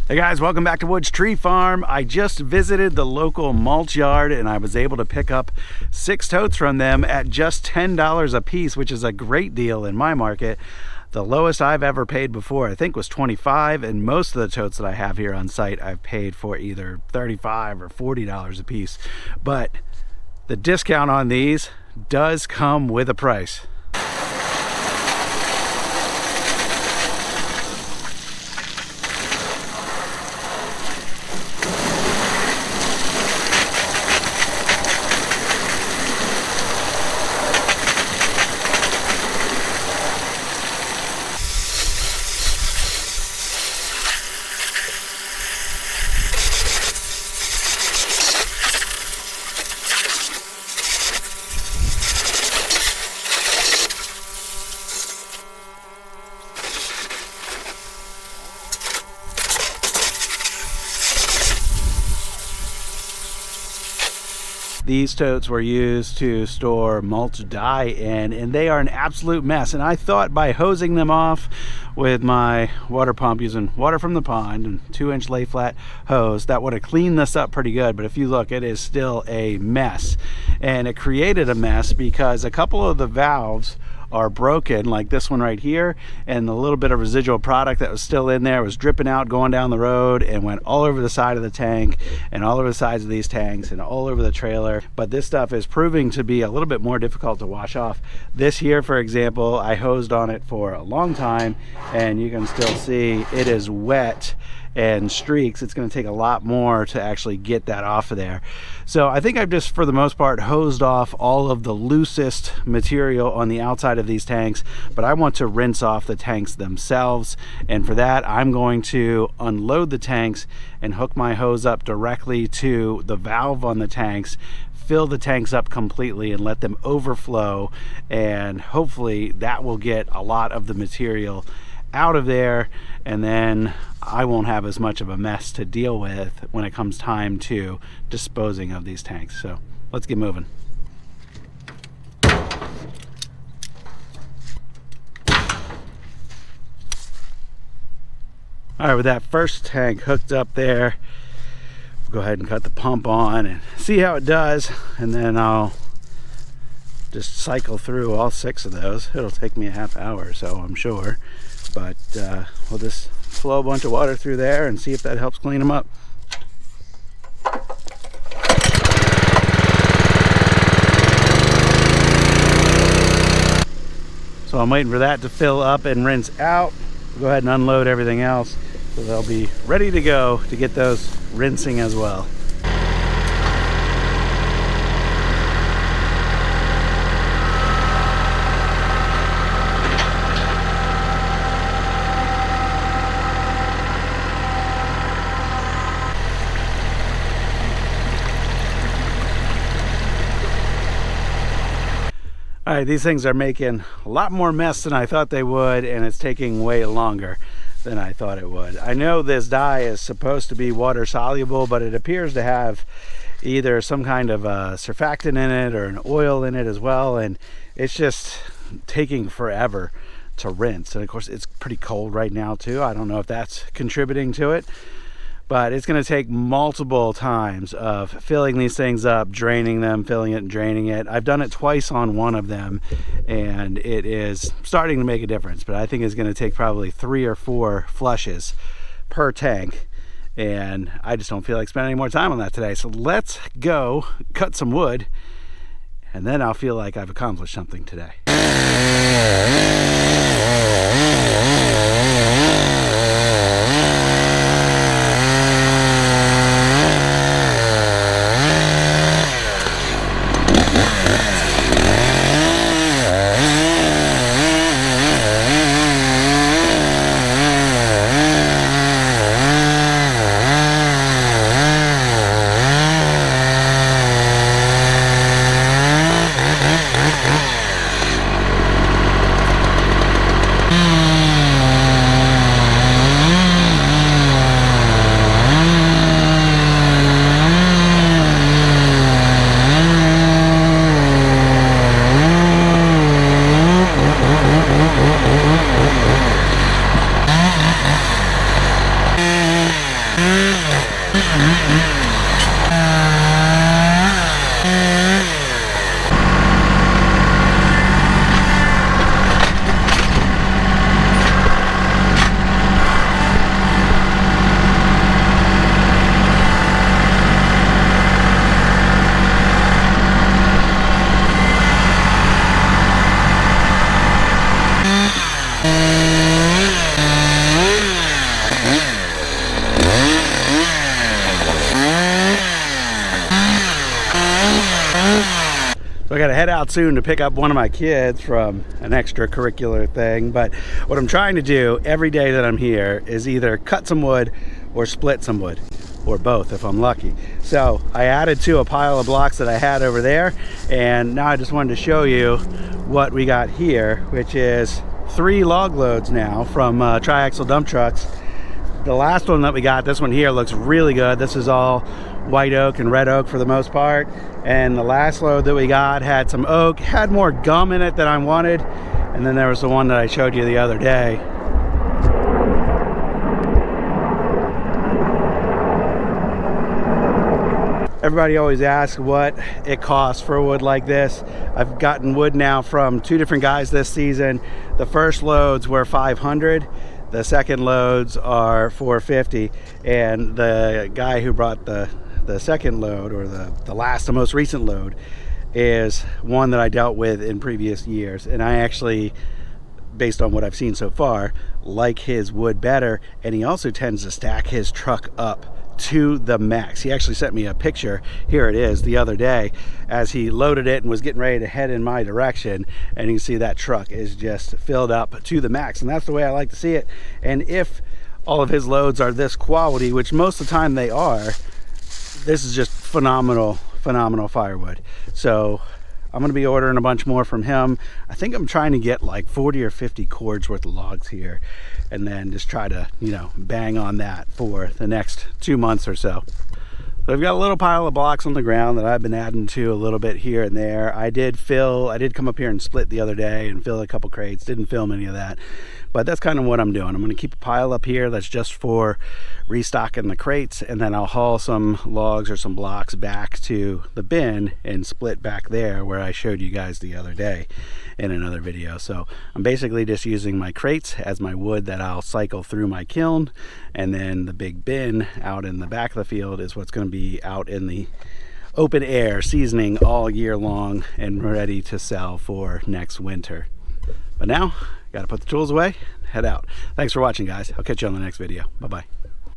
Hey guys, welcome back to Woods Tree Farm. I just visited the local mulch yard and I was able to pick up 6 totes from them at just $10 a piece, which is a great deal in my market. The lowest I've ever paid before, I think, was $25, and most of the totes that I have here on site I've paid for either $35 or $40 a piece. But the discount on these does come with a price. These totes were used to store mulch dye in, and they are an absolute mess. And I thought by hosing them off with my water pump using water from the pond and 2-inch lay flat hose, that would have cleaned this up pretty good. But if you look, it is still a mess. And it created a mess because a couple of the valves are broken, like this one right here, and the little bit of residual product that was still in there was dripping out going down the road and went all over the side of the tank and all over the sides of these tanks and all over the trailer. But this stuff is proving to be a little bit more difficult to wash off. This here, for example, I hosed on it for a long time and you can still see it is wet and streaks. It's going to take a lot more to actually get that off of there. So I think I've just, for the most part, hosed off all of the loosest material on the outside of these tanks, but I want to rinse off the tanks themselves. And for that, I'm going to unload the tanks and hook my hose up directly to the valve on the tanks, fill the tanks up completely and let them overflow, and hopefully that will get a lot of the material out of there, and then I won't have as much of a mess to deal with when it comes time to disposing of these tanks. So let's get moving. All right, with that first tank hooked up there, we'll go ahead and cut the pump on and see how it does, and then I'll just cycle through all 6 of those. It'll take me a half hour or so, I'm sure, but we'll just flow a bunch of water through there and see if that helps clean them up. So I'm waiting for that to fill up and rinse out. We'll go ahead and unload everything else so they'll be ready to go to get those rinsing as well. All right, these things are making a lot more mess than I thought they would, and it's taking way longer than I thought it would. I know this dye is supposed to be water soluble, but it appears to have either some kind of a surfactant in it or an oil in it as well, and it's just taking forever to rinse. And of course, it's pretty cold right now too. I don't know if that's contributing to it, but it's going to take multiple times of filling these things up, draining them, filling it and draining it. I've done it twice on one of them, and it is starting to make a difference, but I think it's going to take probably 3 or 4 flushes per tank, and I just don't feel like spending any more time on that today. So let's go cut some wood, and then I'll feel like I've accomplished something today. gotta head out soon to pick up one of my kids from an extracurricular thing. But what I'm trying to do every day that I'm here is either cut some wood or split some wood, or both if I'm lucky. So I added to a pile of blocks that I had over there, and now I just wanted to show you what we got here, which is 3 log loads now from triaxle dump trucks. The last one that we got, this one here, looks really good. This is all white oak and red oak for the most part, and the last load that we got had some oak, had more gum in it than I wanted, and then there was the one that I showed you the other day. Everybody always asks what it costs for wood like this. I've gotten wood now from 2 different guys this season. The first loads were $500. The second loads are $450, and the guy who brought the second load, or the most recent load, is one that I dealt with in previous years, and I actually, based on what I've seen so far, like his wood better, and he also tends to stack his truck up to the max. He actually sent me a picture, here it is, the other day as he loaded it and was getting ready to head in my direction, and you can see that truck is just filled up to the max, and that's the way I like to see it. And if all of his loads are this quality, which most of the time they are, this is just phenomenal firewood. So I'm going to be ordering a bunch more from him. I think I'm trying to get like 40 or 50 cords worth of logs here, and then just try to, you know, bang on that for the next 2 months or so. So I've got a little pile of blocks on the ground that I've been adding to a little bit here and there. I did come up here and split the other day and fill a couple crates. Didn't film any of that, but that's kind of what I'm doing. I'm going to keep a pile up here that's just for restocking the crates, and then I'll haul some logs or some blocks back to the bin and split back there where I showed you guys the other day in another video. So I'm basically just using my crates as my wood that I'll cycle through my kiln, and then the big bin out in the back of the field is what's going to be out in the open air, seasoning all year long and ready to sell for next winter. But now, got to put the tools away, head out. Thanks for watching, guys. I'll catch you on the next video. Bye-bye.